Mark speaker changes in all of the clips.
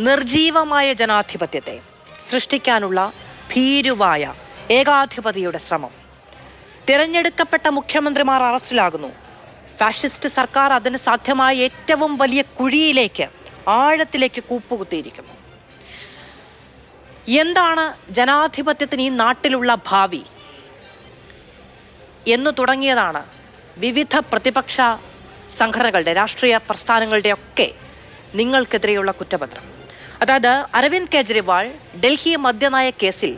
Speaker 1: നിർജീവമായ ജനാധിപത്യത്തെ സൃഷ്ടിക്കാനുള്ള ഭീരുവായ ഏകാധിപതിയുടെ ശ്രമം. തിരഞ്ഞെടുക്കപ്പെട്ട മുഖ്യമന്ത്രിമാർ അറസ്റ്റിലാകുന്നു. ഫാഷിസ്റ്റ് സർക്കാർ അതിന് സാധ്യമായ ഏറ്റവും വലിയ കുഴിയിലേക്ക്, ആഴത്തിലേക്ക് കൂപ്പുകുത്തിയിരിക്കുന്നു. എന്താണ് ജനാധിപത്യത്തിന് ഈ നാട്ടിലുള്ള ഭാവി എന്നു തുടങ്ങിയതാണ് വിവിധ പ്രതിപക്ഷ സംഘടനകളുടെ, രാഷ്ട്രീയ പ്രസ്ഥാനങ്ങളുടെ ഒക്കെ നിങ്ങൾക്കെതിരെയുള്ള കുറ്റപത്രം. അതായത് അരവിന്ദ് കെജ്രിവാൾ ഡൽഹി മദ്യനയ കേസിൽ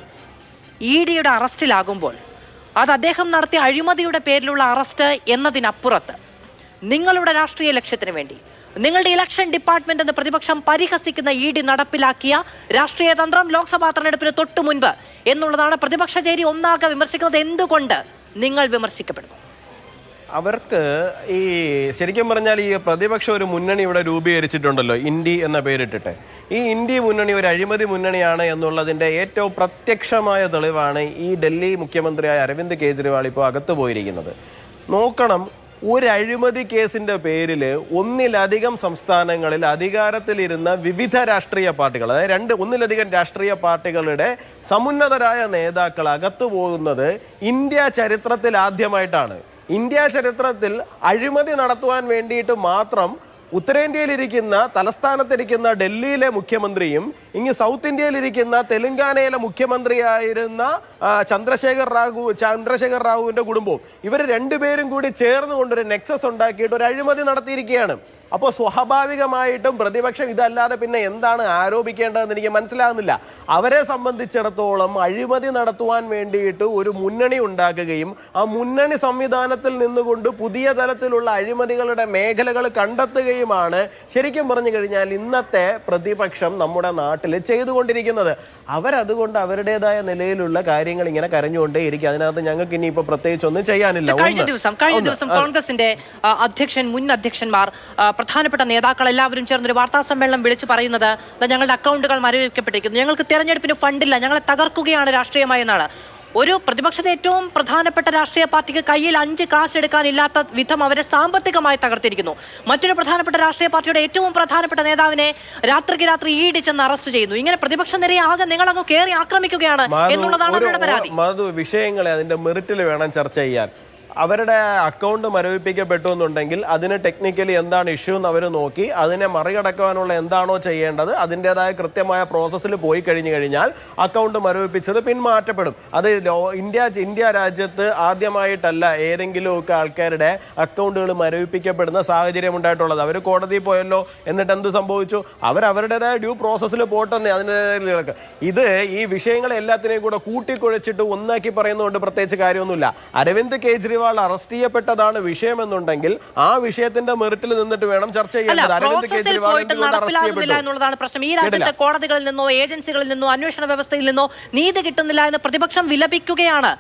Speaker 1: EDയുടെ അറസ്റ്റിലാകുമ്പോൾ അത് അദ്ദേഹം നടത്തിയ അഴിമതിയുടെ പേരിലുള്ള അറസ്റ്റ് എന്നതിനപ്പുറത്ത് നിങ്ങളുടെ രാഷ്ട്രീയ ലക്ഷ്യത്തിന് വേണ്ടി നിങ്ങളുടെ ഇലക്ഷൻ ഡിപ്പാർട്ട്മെന്റ് എന്ന് പ്രതിപക്ഷം പരിഹസിക്കുന്ന ED നടപ്പിലാക്കിയ രാഷ്ട്രീയ തന്ത്രം ലോക്സഭാ തെരഞ്ഞെടുപ്പിന് തൊട്ടു മുൻപ് എന്നുള്ളതാണ് പ്രതിപക്ഷ ചേരി ഒന്നാകെ വിമർശിക്കുന്നത്. എന്തുകൊണ്ട് നിങ്ങൾ വിമർശിക്കപ്പെടുന്നു?
Speaker 2: അവർക്ക് ഈ ശരിക്കും പറഞ്ഞാൽ ഈ പ്രതിപക്ഷം ഒരു മുന്നണി ഇവിടെ രൂപീകരിച്ചിട്ടുണ്ടല്ലോ, ഇന്ത്യ എന്ന പേരിട്ടിട്ട്. ഈ ഇന്ത്യ മുന്നണി ഒരു അഴിമതി മുന്നണിയാണ് എന്നുള്ളതിൻ്റെ ഏറ്റവും പ്രത്യക്ഷമായ തെളിവാണ് ഈ ഡൽഹി മുഖ്യമന്ത്രിയായ അരവിന്ദ് കെജ്രിവാൾ ഇപ്പോൾ അകത്ത് പോയിരിക്കുന്നത്. നോക്കണം, ഒരു അഴിമതി കേസിൻ്റെ പേരിൽ ഒന്നിലധികം സംസ്ഥാനങ്ങളിൽ അധികാരത്തിലിരുന്ന വിവിധ രാഷ്ട്രീയ പാർട്ടികൾ, അതായത് ഒന്നിലധികം രാഷ്ട്രീയ പാർട്ടികളുടെ സമുന്നതരായ നേതാക്കൾ അകത്തു പോകുന്നത് ഇന്ത്യ ചരിത്രത്തിൽ ആദ്യമായിട്ടാണ്. ഇന്ത്യ ചരിത്രത്തിൽ അഴിമതി നടത്തുവാൻ വേണ്ടിയിട്ട് മാത്രം ഉത്തരേന്ത്യയിലിരിക്കുന്ന, തലസ്ഥാനത്തിരിക്കുന്ന ഡൽഹിയിലെ മുഖ്യമന്ത്രിയും ഇങ്ങ് സൗത്ത് ഇന്ത്യയിലിരിക്കുന്ന തെലങ്കാനയിലെ മുഖ്യമന്ത്രിയായിരുന്ന ചന്ദ്രശേഖർ റാവുവിൻ്റെ കുടുംബവും, ഇവർ രണ്ടുപേരും കൂടി ചേർന്നുകൊണ്ടൊരു നെക്സസ് ഉണ്ടാക്കിയിട്ട് ഒരു അഴിമതി നടത്തിയിരിക്കുകയാണ്. അപ്പോൾ സ്വാഭാവികമായിട്ടും പ്രതിപക്ഷം ഇതല്ലാതെ പിന്നെ എന്താണ് ആരോപിക്കേണ്ടതെന്ന് എനിക്ക് മനസ്സിലാകുന്നില്ല. അവരെ സംബന്ധിച്ചിടത്തോളം അഴിമതി നടത്തുവാൻ വേണ്ടിയിട്ട് ഒരു മുന്നണി ഉണ്ടാക്കുകയും ആ മുന്നണി സംവിധാനത്തിൽ നിന്നുകൊണ്ട് പുതിയ തലത്തിലുള്ള അഴിമതികളുടെ മേഖലകൾ കണ്ടെത്തുകയുമാണ് ശരിക്കും പറഞ്ഞു കഴിഞ്ഞാൽ ഇന്നത്തെ പ്രതിപക്ഷം നമ്മുടെ നാട്ടിൽ ചെയ്തുകൊണ്ടിരിക്കുന്നത്. അവരതുകൊണ്ട് അവരുടേതായ നിലയിലുള്ള കാര്യങ്ങൾ ഇങ്ങനെ കരഞ്ഞുകൊണ്ടേയിരിക്കും. അതിനകത്ത് ഞങ്ങൾക്ക് ഇനിയിപ്പോൾ പ്രത്യേകിച്ച് ഒന്നും ചെയ്യാനില്ല.
Speaker 1: കഴിഞ്ഞ ദിവസം കോൺഗ്രസിന്റെ അധ്യക്ഷൻ, മുൻ അധ്യക്ഷന്മാർ, പ്രധാനപ്പെട്ട നേതാക്കൾ എല്ലാവരും ചേർന്നൊരു വാർത്താ സമ്മേളനം വിളിച്ചു പറയുന്നത് ഞങ്ങളുടെ അക്കൗണ്ടുകൾ മരവിപ്പിക്കപ്പെട്ടിരിക്കുന്നു, ഞങ്ങൾക്ക് തെരഞ്ഞെടുപ്പിന് ഫണ്ടില്ല, ഞങ്ങളെ തകർക്കുകയാണ് രാഷ്ട്രീയമായി എന്നാണ്. ഒരു പ്രതിപക്ഷത്തെ ഏറ്റവും പ്രധാനപ്പെട്ട രാഷ്ട്രീയ പാർട്ടിക്ക് കയ്യിൽ 5 കാശ് എടുക്കാനില്ലാത്ത വിധം അവരെ സാമ്പത്തികമായി തകർത്തിരിക്കുന്നു. മറ്റൊരു പ്രധാനപ്പെട്ട രാഷ്ട്രീയ പാർട്ടിയുടെ ഏറ്റവും പ്രധാനപ്പെട്ട നേതാവിനെ രാത്രിക്ക് രാത്രി ED ചെന്ന് അറസ്റ്റ് ചെയ്യുന്നു. ഇങ്ങനെ പ്രതിപക്ഷ നിരയെ ആകെ നിങ്ങളങ്ങ് കയറി ആക്രമിക്കുകയാണ് എന്നുള്ളതാണ് അവരുടെ പരാതി.
Speaker 2: വിഷയങ്ങളെ അതിന്റെ മെറിറ്റിൽ വേണം ചർച്ച ചെയ്യാൻ. അവരുടെ അക്കൗണ്ട് മരവിപ്പിക്കപ്പെട്ടു എന്നുണ്ടെങ്കിൽ അതിന് ടെക്നിക്കലി എന്താണ് ഇഷ്യൂ എന്ന് അവർ നോക്കി അതിനെ മറികടക്കാനുള്ള എന്താണോ ചെയ്യേണ്ടത് അതിൻ്റെതായ കൃത്യമായ പ്രോസസ്സിൽ പോയി കഴിഞ്ഞാൽ അക്കൗണ്ട് മരവിപ്പിച്ചത് പിന്മാറ്റപ്പെടും. അത് ഇന്ത്യ രാജ്യത്ത് ആദ്യമായിട്ടല്ല ഏതെങ്കിലുമൊക്കെ ആൾക്കാരുടെ അക്കൗണ്ടുകൾ മരവിപ്പിക്കപ്പെടുന്ന സാഹചര്യം ഉണ്ടായിട്ടുള്ളത്. അവർ കോടതിയിൽ പോയല്ലോ, എന്നിട്ട് എന്ത് സംഭവിച്ചു? അവരുടേതായ ഡ്യൂ പ്രോസസ്സിൽ പോട്ടെന്നേ അതിന്. ഇത് ഈ വിഷയങ്ങളെല്ലാത്തിനെയും കൂടെ കൂട്ടിക്കുഴച്ചിട്ട് ഒന്നാക്കി പറയുന്നതുകൊണ്ട് പ്രത്യേകിച്ച് കാര്യമൊന്നുമില്ല. അരവിന്ദ് കെജ്രിവാൾ അറസ്റ്റ് ചെയ്യപ്പെട്ടതാണ് വിഷയമെന്നുണ്ടെങ്കിൽ ആ വിഷയത്തിന്റെ മെറിറ്റിൽ നിന്നിട്ട് വേണം ചർച്ച ചെയ്യേണ്ടത്. അരവിന്ദ് കെജ്രിവാൾ
Speaker 1: എന്നുള്ളതാണ് പ്രശ്നം. ഈ രാജ്യത്തെ കോടതികളിൽ നിന്നോ ഏജൻസികളിൽ നിന്നോ അന്വേഷണ വ്യവസ്ഥയിൽ നിന്നോ നീതി കിട്ടുന്നില്ല എന്ന് പ്രതിപക്ഷം വിലപിക്കുകയാണ്.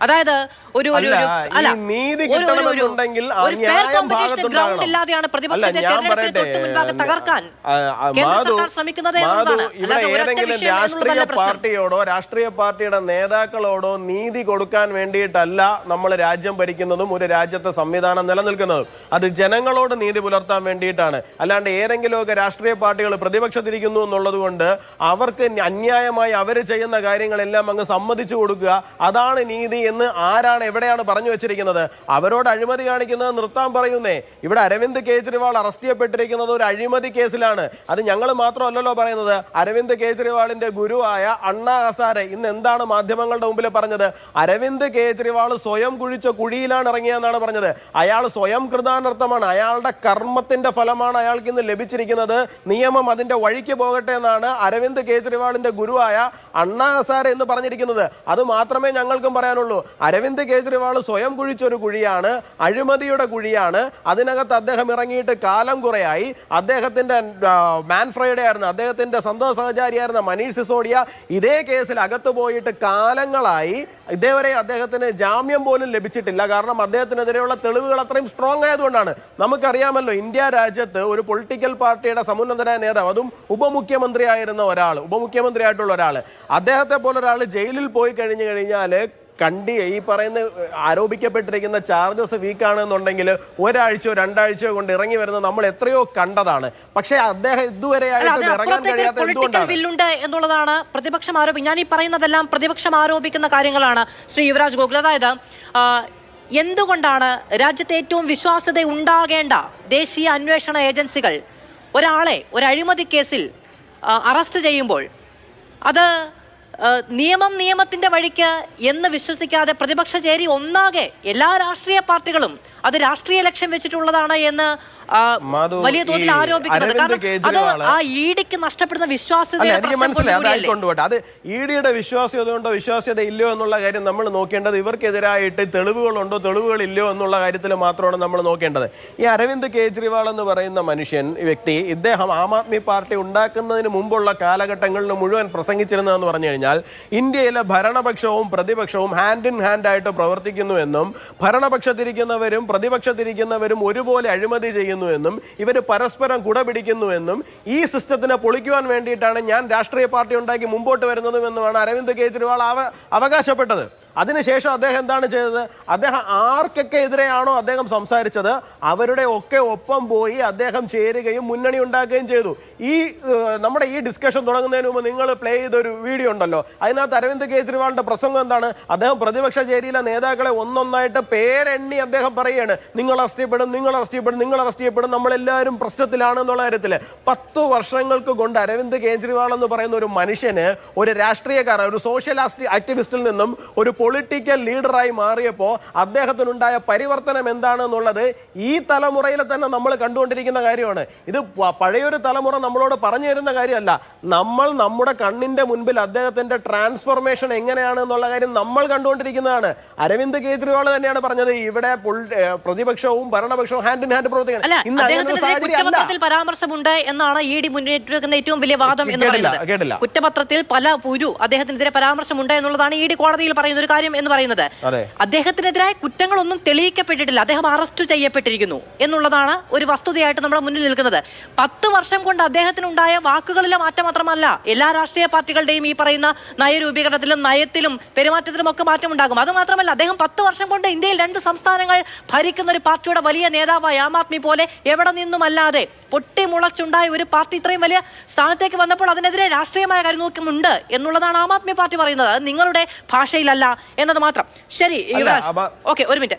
Speaker 1: അതായത് ഗ്രൗണ്ടില്ലാതെയാണ് പ്രതിപക്ഷത്തെ തെരഞ്ഞെടുപ്പിന് തൊട്ട് മുൻപാകെ തകർക്കാൻ കേന്ദ്ര സർക്കാർ ശ്രമിക്കുന്നത്.
Speaker 2: ഏതെങ്കിലും രാഷ്ട്രീയ പാർട്ടിയോടോ രാഷ്ട്രീയ പാർട്ടിയുടെ നേതാക്കളോടോ നീതി കൊടുക്കാൻ വേണ്ടിയിട്ടല്ല നമ്മൾ രാജ്യം ഭരിക്കുന്നതും ഒരു രാജ്യത്തെ സംവിധാനം നിലനിൽക്കുന്നതും. അത് ജനങ്ങളോട് നീതി പുലർത്താൻ വേണ്ടിയിട്ടാണ്. അല്ലാണ്ട് ഏതെങ്കിലുമൊക്കെ രാഷ്ട്രീയ പാർട്ടികൾ പ്രതിപക്ഷത്തിരിക്കുന്നു എന്നുള്ളത് കൊണ്ട് അവർക്ക് അന്യായമായി അവർ ചെയ്യുന്ന കാര്യങ്ങളെല്ലാം അങ്ങ് സമ്മതിച്ചു കൊടുക്കുക, അതാണ് നീതി എന്ന് ആരാണ് എവിടെയാണ് പറഞ്ഞു വെച്ചിരിക്കുന്നത്? അവരോട് അഴിമതി കാണിക്കുന്നത് നിർത്താൻ പറയുന്നേ. ഇവിടെ അരവിന്ദ് കെജ്രിവാൾ അറസ്റ്റ് ചെയ്യപ്പെട്ടിരിക്കുന്നത് ഒരു അഴിമതി കേസിലാണ്. അത് ഞങ്ങൾ മാത്രമല്ലല്ലോ പറയുന്നത്. അരവിന്ദ് കെജ്രിവാളിന്റെ ഗുരുവായ അണ്ണാ ഹസാരെ ഇന്ന് എന്താണ് മാധ്യമങ്ങളുടെ മുമ്പിൽ പറഞ്ഞത്? അരവിന്ദ് കെജ്രിവാൾ സ്വയം കുഴിച്ച കുഴിയിലാണ് ഇറങ്ങിയെന്നാണ് പറഞ്ഞത്. അയാൾ സ്വയം കൃതാനർത്ഥമാണ്, അയാളുടെ കർമ്മത്തിന്റെ ഫലമാണ് അയാൾക്ക് ഇന്ന് ലഭിച്ചിരിക്കുന്നത്. നിയമം അതിന്റെ വഴിക്ക് പോകട്ടെ എന്നാണ് അരവിന്ദ് കെജ്രിവാളിന്റെ ഗുരുവായ അണ്ണാ ഹസാരെ എന്ന് പറഞ്ഞിരിക്കുന്നത്. അത് മാത്രമേ ഞങ്ങൾക്കും പറയാനുള്ളൂ. അരവിന്ദ് കെജ്രിവാൾ സ്വയം കുഴിച്ചൊരു കുഴിയാണ്, അഴിമതിയുടെ കുഴിയാണ്. അതിനകത്ത് അദ്ദേഹം ഇറങ്ങിയിട്ട് കാലം കുറയായി. അദ്ദേഹത്തിന്റെ മാൻ ഫ്രൈഡേ ആയിരുന്നു, അദ്ദേഹത്തിന്റെ സ്വന്തം സഹചാരിയായിരുന്ന മനീഷ് സിസോഡിയ ഇതേ കേസിൽ അകത്ത് പോയിട്ട് കാലങ്ങളായി. ഇതേവരെ അദ്ദേഹത്തിന് ജാമ്യം പോലും ലഭിച്ചിട്ടില്ല. കാരണം അദ്ദേഹത്തിനെതിരെയുള്ള തെളിവുകൾ അത്രയും സ്ട്രോങ് ആയതുകൊണ്ടാണ്. നമുക്കറിയാമല്ലോ, ഇന്ത്യ രാജ്യത്ത് ഒരു പൊളിറ്റിക്കൽ പാർട്ടിയുടെ സമുന്നതനായ നേതാവ്, അതും ഉപമുഖ്യമന്ത്രിയായിട്ടുള്ള ഒരാൾ, അദ്ദേഹത്തെ പോലെ ഒരാൾ ജയിലിൽ പോയി കഴിഞ്ഞാൽ ഈ പറയുന്ന ആരോപിക്കപ്പെട്ടിരിക്കുന്ന ചാർജസ് വീക്കാണെന്നുണ്ടെങ്കിൽ ഒരാഴ്ചയോ രണ്ടാഴ്ചയോ കൊണ്ട് ഇറങ്ങി വരുന്നത് നമ്മൾ എത്രയോ കണ്ടതാണ്. പക്ഷേ അദ്ദേഹം ഇതുവരെയായിട്ടും ഇറങ്ങാൻ കഴിയാത്ത എന്തുകൊണ്ടാണ്
Speaker 1: എന്നുള്ളതാണ് പ്രതിപക്ഷം ആരോപിക്കുന്നത്. ഞാൻ ഈ പറയുന്നതെല്ലാം പ്രതിപക്ഷം ആരോപിക്കുന്ന കാര്യങ്ങളാണ് ശ്രീ യുവരാജ് ഗോകുൽ. അതായത് എന്തുകൊണ്ടാണ് രാജ്യത്തെ ഏറ്റവും വിശ്വാസ്യത ഉണ്ടാകേണ്ട ദേശീയ അന്വേഷണ ഏജൻസികൾ ഒരാളെ ഒരു അഴിമതി കേസിൽ അറസ്റ്റ് ചെയ്യുമ്പോൾ അത് നിയമത്തിന്റെ വഴിക്ക് എന്ന് വിശ്വസിക്കാതെ പ്രതിപക്ഷ ചേരി ഒന്നാകെ എല്ലാ രാഷ്ട്രീയ പാർട്ടികളും അത് രാഷ്ട്രീയ ലക്ഷ്യം വെച്ചിട്ടുള്ളതാണ് എന്ന് വലിയ തോതിൽ ആരോപിക്കുന്നത്? കാരണം അത് ആ ഇഡിക്ക് നഷ്ടപ്പെടുന്ന വിശ്വാസ്യത.
Speaker 2: എനിക്ക് മനസ്സിലായി, അതായിക്കൊണ്ടുപോട്ടെ. അത് ഇഡിയുടെ വിശ്വാസ്യത ഉണ്ടോ വിശ്വാസ്യത ഇല്ലയോ എന്നുള്ള കാര്യം നമ്മൾ നോക്കേണ്ടത് ഇവർക്കെതിരായിട്ട് തെളിവുകളുണ്ടോ തെളിവുകളില്ലയോ എന്നുള്ള കാര്യത്തിൽ മാത്രമാണ് നമ്മൾ നോക്കേണ്ടത്. ഈ അരവിന്ദ് കെജ്രിവാൾ എന്ന് പറയുന്ന വ്യക്തി ഇദ്ദേഹം ആം ആദ്മി പാർട്ടി ഉണ്ടാക്കുന്നതിന് മുമ്പുള്ള കാലഘട്ടങ്ങളിൽ മുഴുവൻ പ്രസംഗിച്ചിരുന്നതെന്ന് പറഞ്ഞു കഴിഞ്ഞാൽ ഇന്ത്യയിലെ ഭരണപക്ഷവും പ്രതിപക്ഷവും ഹാൻഡ് ഇൻ ഹാൻഡ് ആയിട്ട് പ്രവർത്തിക്കുന്നുവെന്നും ഭരണപക്ഷത്തിരിക്കുന്നവരും പ്രതിപക്ഷത്തിരിക്കുന്നവരും ഒരുപോലെ അഴിമതി ചെയ്യുന്നുവെന്നും ഇവർ പരസ്പരം കുടപിടിക്കുന്നുവെന്നും ഈ സിസ്റ്റത്തിനെ പൊളിക്കുവാൻ വേണ്ടിയിട്ടാണ് ഞാൻ രാഷ്ട്രീയ പാർട്ടി ഉണ്ടാക്കി മുമ്പോട്ട് വരുന്നതുമെന്നുമാണ് അരവിന്ദ് കെജ്രിവാൾ അവകാശപ്പെട്ടത്. അതിനുശേഷം അദ്ദേഹം എന്താണ് ചെയ്തത്? അദ്ദേഹം ആർക്കൊക്കെ എതിരെയാണോ അദ്ദേഹം സംസാരിച്ചത് അവരുടെ ഒക്കെ ഒപ്പം പോയി അദ്ദേഹം ചേരുകയും മുന്നണി ഉണ്ടാക്കുകയും ചെയ്തു. നമ്മുടെ ഈ ഡിസ്കഷൻ തുടങ്ങുന്നതിന് മുമ്പ് നിങ്ങൾ പ്ലേ ചെയ്തൊരു വീഡിയോ ഉണ്ടല്ലോ, അതിനകത്ത് അരവിന്ദ് കെജ്രിവാളിന്റെ പ്രസംഗം എന്താണ്? അദ്ദേഹം പ്രതിപക്ഷ ചേരിയിലെ നേതാക്കളെ ഒന്നൊന്നായിട്ട് പേരെണ്ണി അദ്ദേഹം പറയുകയാണ്, നിങ്ങൾ അറസ്റ്റ് ചെയ്യപ്പെടും, നിങ്ങൾ അറസ്റ്റ് ചെയ്യപ്പെടും, നിങ്ങൾ അറസ്റ്റ് ചെയ്യപ്പെടും, നമ്മളെല്ലാവരും പ്രശ്നത്തിലാണ് എന്നുള്ള കാര്യത്തിൽ. 10 വർഷങ്ങൾക്ക് കൊണ്ട് അരവിന്ദ് കെജ്രിവാൾ എന്ന് പറയുന്ന ഒരു മനുഷ്യന്, ഒരു രാഷ്ട്രീയക്കാരൻ, ഒരു സോഷ്യൽ ആക്ടിവിസ്റ്റിൽ നിന്നും ഒരു പൊളിറ്റിക്കൽ ലീഡറായി മാറിയപ്പോൾ അദ്ദേഹത്തിനുണ്ടായ പരിവർത്തനം എന്താണെന്നുള്ളത് ഈ തലമുറയിൽ തന്നെ നമ്മൾ കണ്ടുകൊണ്ടിരിക്കുന്ന കാര്യമാണ്. ഇത് പഴയൊരു തലമുറ നമ്മളോട് പറഞ്ഞു തരുന്ന കാര്യമല്ല. നമ്മൾ നമ്മുടെ കണ്ണിന്റെ മുൻപിൽ അദ്ദേഹത്തിന്റെ ട്രാൻസ്ഫോർമേഷൻ എങ്ങനെയാണ് എന്നുള്ള കാര്യം നമ്മൾ കണ്ടുകൊണ്ടിരിക്കുന്നതാണ്. അരവിന്ദ് കെജ്രിവാൾ തന്നെയാണ് പറഞ്ഞത് ഇവിടെ പ്രതിപക്ഷവും ഭരണപക്ഷവും ഹാൻഡ് ഇൻ ഹാൻഡ് പ്രവർത്തിക്കണം.
Speaker 1: പരാമർശമുണ്ട് എന്നാണ് ഇഡി മുന്നേറ്റുവെക്കുന്ന ഏറ്റവും വലിയ വാദം എന്ന് പറയുന്നത്. കുറ്റപത്രത്തിൽ അദ്ദേഹത്തിനെതിരെ പരാമർശമുണ്ട് എന്നുള്ളതാണ് ഇഡി കോടതിയിൽ പറയുന്ന ഒരു കാര്യം എന്ന് പറയുന്നത്. അദ്ദേഹത്തിനെതിരായ കുറ്റങ്ങളൊന്നും തെളിയിക്കപ്പെട്ടിട്ടില്ല, അദ്ദേഹം അറസ്റ്റ് ചെയ്യപ്പെട്ടിരിക്കുന്നു എന്നുള്ളതാണ് ഒരു വസ്തുതയായിട്ട് നമ്മുടെ മുന്നിൽ നിൽക്കുന്നത്. 10 വർഷം കൊണ്ട് അദ്ദേഹത്തിനുണ്ടായ വാക്കുകളിലെ മാറ്റം മാത്രമല്ല, എല്ലാ രാഷ്ട്രീയ പാർട്ടികളുടെയും ഈ പറയുന്ന നയരൂപീകരണത്തിലും നയത്തിലും പെരുമാറ്റത്തിലും ഒക്കെ മാറ്റം ഉണ്ടാകും. അത് മാത്രമല്ല, അദ്ദേഹം 10 വർഷം കൊണ്ട് ഇന്ത്യയിൽ 2 സംസ്ഥാനങ്ങൾ ഭരിക്കുന്ന ഒരു പാർട്ടിയുടെ വലിയ നേതാവായ ആം ആദ്മി പോലെ എവിടെ നിന്നുമല്ലാതെ പൊട്ടിമുളച്ചുണ്ടായ ഒരു പാർട്ടി ഇത്രയും വലിയ സ്ഥാനത്തേക്ക് വന്നപ്പോൾ അതിനെതിരെ രാഷ്ട്രീയമായ കാര്യനോക്കമുണ്ട് എന്നുള്ളതാണ് ആം ആദ്മി പാർട്ടി പറയുന്നത്. അത് നിങ്ങളുടെ ഭാഷയിലല്ല എന്നത് മാത്രം. ശരി യുവരാജ്, ഓക്കെ, ഒരു മിനിറ്റ്.